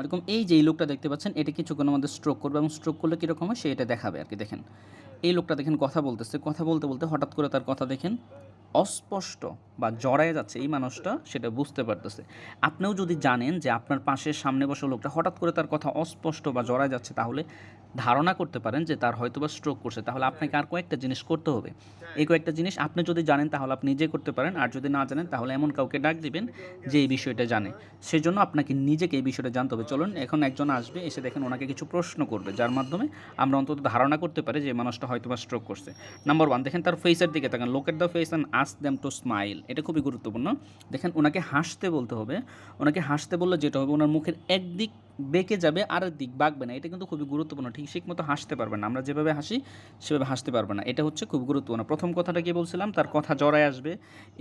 এরকম এই যে এই লোকটা দেখতে পাচ্ছেন এটা কিছুক্ষণের মধ্যে স্ট্রোক করবে এবং স্ট্রোক করলে কীরকম হয় সেটা দেখাবে আর কি। দেখেন এই লোকটা দেখেন কথা বলতেছে, কথা বলতে বলতে হঠাৎ করে তার কথা দেখেন অস্পষ্ট বা জড়ায় যাচ্ছে, এই মানুষটা সেটা বুঝতে পারতেছে। আপনিও যদি জানেন যে আপনার পাশের সামনে বসা লোকটা হঠাৎ করে তার কথা অস্পষ্ট বা জড়ায় যাচ্ছে, তাহলে ধারণা করতে পারেন যে তার হয়তোবা স্ট্রোক করছে। তাহলে আপনাকে আর কয়েকটা জিনিস করতে হবে। এই কয়েকটা জিনিস আপনি যদি জানেন তাহলে আপনি নিজে করতে পারেন, আর যদি না জানেন তাহলে এমন কাউকে ডাক দিবেন যে এই বিষয়টা জানে। সেজন্য আপনাকে নিজেকে এই বিষয়টা জানতে হবে। চলুন এখন একজন আসবে, এসে দেখেন ওনাকে কিছু প্রশ্ন করবে যার মাধ্যমে আমরা অন্তত ধারণা করতে পারি যে এই মানুষটা হয়তোবা স্ট্রোক করছে। নাম্বার 1 দেখেন তার ফেসের দিকে তাকান। লোক at the face and ask them to smile. এটা খুবই গুরুত্বপূর্ণ। দেখেন ওনাকে হাসতে বলতে হবে। ওনাকে হাসতে বললে যেটা হবে, ওনার মুখের একদিক বেঁকে যাবে, আরেক দিক বাঁকবে না। এটা কিন্তু খুবই গুরুত্বপূর্ণ। ঠিক মতো হাসতে পারবে না। আমরা যেভাবে হাসি সেভাবে হাসতে পারবে না। এটা হচ্ছে খুব গুরুত্বপূর্ণ। প্রথম কথাটা কি বলছিলাম, তার কথা জড়ায় আসবে,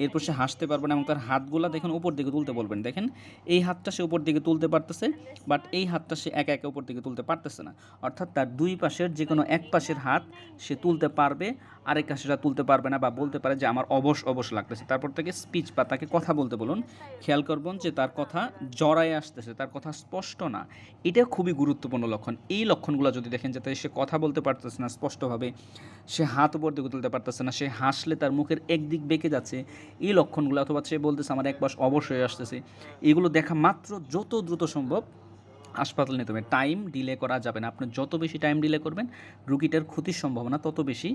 এরপর সে হাসতে পারবে না এবং তার হাতগুলা দেখেন উপর দিকে তুলতে বলবেন। দেখেন এই হাতটা সে উপর দিকে তুলতে পারতেছে, বাট এই হাতটা সে একা একা উপর দিকে তুলতে পারতেছে না। অর্থাৎ তার দুই পাশের যে কোনো এক পাশের হাত সে তুলতে পারবে, আরেক পাশেরটা তুলতে পারবে না, বা বলতে পারে যে আমার অবশ অবশ লাগতেছে। তারপর থেকে স্পিচ বা তাকে কথা বলতে বলুন। খেয়াল করবেন যে তার কথা জড়ায় আসতেছে, তার কথা স্পষ্ট না। এটা খুবই গুরুত্বপূর্ণ লক্ষণ। এই লক্ষণগুলো যদি দেখেন, যাতে সে কথা বলতে পারতেছে না স্পষ্টভাবে, সে হাত উপর দিকে তুলতে পারতেছে না, সে হাসলে তার মুখের একদিক বেঁকে যাচ্ছে, এই লক্ষণগুলো, অথবা সে বলতেছে আমার এক পাশ অবশ হয়ে আসতেছে, এগুলো দেখা মাত্র যত দ্রুত সম্ভব হাসপাতালে নিতে হবে। টাইম ডিলে করা যাবে না। আপনি যত বেশি টাইম ডিলে করবেন, রুগীটার ক্ষতির সম্ভাবনা তত বেশি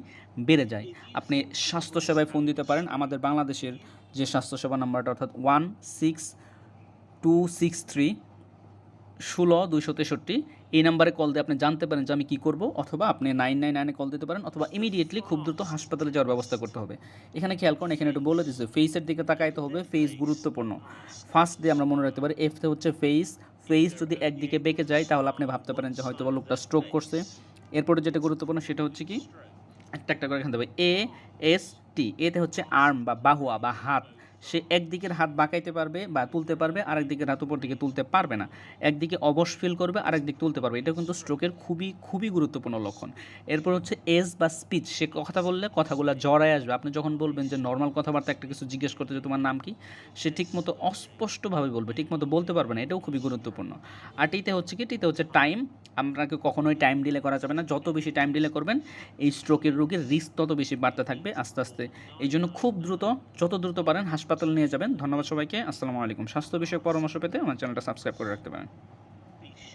বেড়ে যায়। আপনি স্বাস্থ্যসেবায় ফোন দিতে পারেন। আমাদের বাংলাদেশের যে স্বাস্থ্যসেবা নাম্বারটা, অর্থাৎ 16263 16 263, এই নাম্বারে কল দিয়ে আপনি জানতে পারেন যে আমি কী করব, অথবা আপনি 999-এ কল দিতে পারেন, অথবা ইমিডিয়েটলি খুব দ্রুত হাসপাতালে যাওয়ার ব্যবস্থা করতে হবে। এখানে খেয়াল করুন, এখানে একটু বলে দিচ্ছে ফেসের দিকে তাকাইতে হবে। ফেস গুরুত্বপূর্ণ। ফার্স্ট দিয়ে আমরা মনে রাখতে পারি এফতে হচ্ছে ফেস। ফেস যদি একদিকে বেঁকে যায় তাহলে আপনি ভাবতে পারেন যে হয়তো বা লোকটা স্ট্রোক করছে। এরপরে যেটা গুরুত্বপূর্ণ সেটা হচ্ছে কি, একটা একটা করে এখান হবে এ এস টি। এতে হচ্ছে আর্ম বা বাহুয়া বা হাত। সে একদিকের হাত বাঁকাইতে পারবে বা তুলতে পারবে, আরেক দিকের হাত উপর দিকে তুলতে পারবে না। একদিকে অবশ ফিল করবে, আরেক দিক তুলতে পারবে। এটা কিন্তু স্ট্রোকের খুবই খুবই গুরুত্বপূর্ণ লক্ষণ। এরপর হচ্ছে এজ বা স্পিচ। সে কথা বললে কথাগুলো জড়ায় আসবে। আপনি যখন বলবেন যে নর্মাল কথাবার্তা একটা কিছু জিজ্ঞেস করতে, যে তোমার নাম কি, সে ঠিকমতো অস্পষ্টভাবে বলবে, ঠিকমতো বলতে পারবে না। এটাও খুবই গুরুত্বপূর্ণ। আর টিতে হচ্ছে কি, টিতে হচ্ছে টাইম। আপনাকে কখনোই টাইম ডিলে করা যাবে না। যত বেশি টাইম ডিলে করবেন, এই স্ট্রোকের রোগীর রিস্ক তত বেশি বাড়তে থাকবে আস্তে আস্তে। এই জন্য খুব দ্রুত, যত দ্রুত পারেন হাসপাতালে নিয়ে যাবেন। ধন্যবাদ সবাইকে। আসসালামু আলাইকুম। স্বাস্থ্য বিষয়ক পরামর্শ পেতে আমার চ্যানেলটা সাবস্ক্রাইব করে রাখতে পারেন।